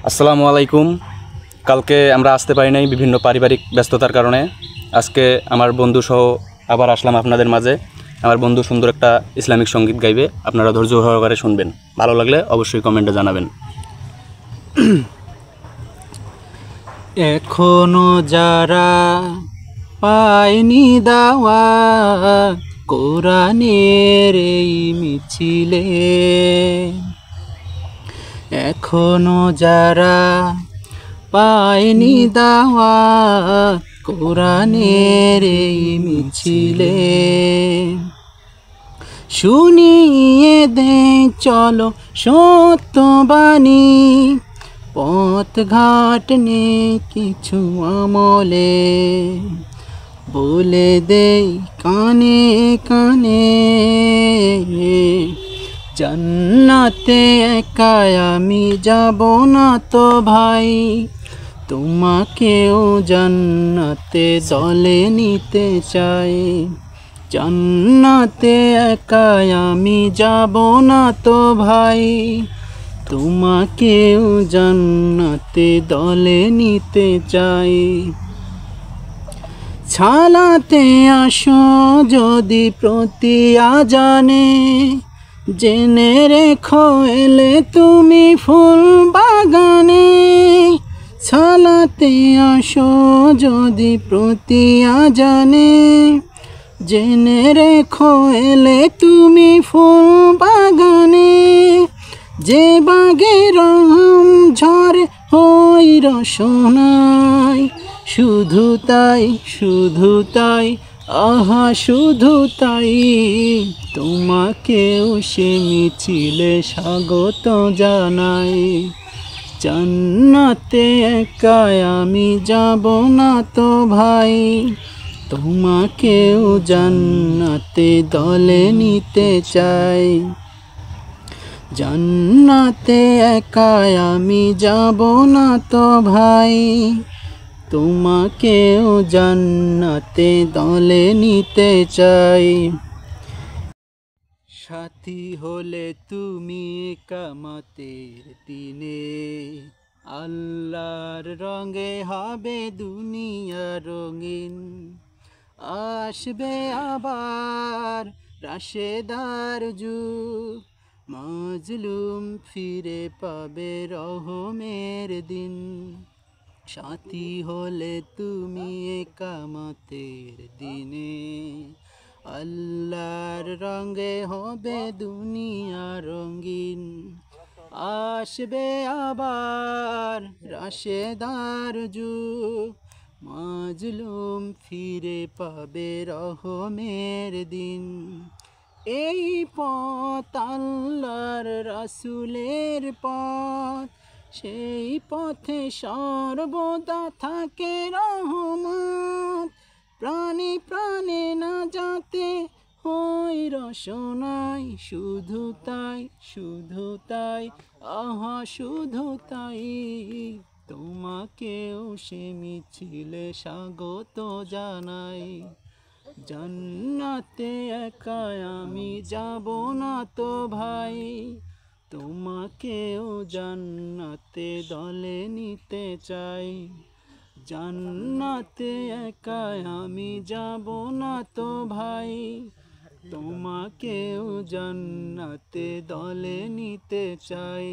আসসালামু আলাইকুম। কালকে আমরা আসতে পারি নাই বিভিন্ন পারিবারিক ব্যস্ততার কারণে। আজকে আমার বন্ধু সহ আবার আসলাম আপনাদের মাঝে। আমার বন্ধু সুন্দর একটা ইসলামিক সঙ্গীত গাইবে, আপনারা ধৈর্য সহকারে শুনবেন। ভালো লাগলে অবশ্যই কমেন্টে জানাবেন। এখনো যারা পায়নি দাওয়াত কোরআনের এই মিছিলে, এখনো যারা পায়নি দাওয়াত কোরআনের এই মিছিলে, শুনিয়ে দে চলো সত্যবাণী, পথ ঘাট নে কিছু আমলে, বলে দেই কানে কানে, জান্নাতে একা আমি যাব না তো ভাই, তোমাকেও জান্নাতে দলে নিতে চাই। জান্নাতে একা আমি যাব না তো ভাই, তোমাকেও জান্নাতে দলে নিতে চাই। ছালাতে আসো যদি প্রতি আজানে, জেনে রেখো এলে তুমি ফুল বাগানে। ছালাতে আসো যদি প্রতি আজানে, জেনে রেখো এলে তুমি ফুল বাগানে। যে বাগে রং ঝরে হই রসনাই, শুধু তাই শুধু তাই আহা শুধু তাই, তোমাকেও সে মিছিলে স্বাগত জানাই। জান্নাতে একা আমি যাব না তো ভাই, তোমাকেও জান্নাতে দলে নিতে চাই। জান্নাতে একা আমি যাব না তো ভাই, তোমাকেও জান্নাতে দলে নিতে চাই। সাথী হলে তুমি কিয়ামতের দিনে, আল্লাহর রঙে হবে দুনিয়া রঙিন। আসবে আবার রাশেদার যুগ, মাজলুম ফিরে পাবে রহমের দিন। সাথী হলে তুমি কিয়ামতের দিনে, আল্লাহর রঙে হবে দুনিয়া রঙিন। আসবে আবার রাশেদার যুগ, মাজলুম ফিরে পাবে রহমের দিন। এই পথ আল্লাহর রাসূলের পথ, সেই পথে সর্বদা থাকে রহমত। প্রাণে প্রাণে না যাতে হই রসনাই, শুধু তাই শুধু তাই আহা শুধু তাই, তোমাকেও সে মিছিলে স্বাগত জানাই। জান্নাতে একা আমি যাব না তো ভাই, তোমাকেও জান্নাতে দলে নিতে চাই। জান্নাতে একা আমি যাব না তো ভাই, তোমাকেও জান্নাতে দলে নিতে চাই।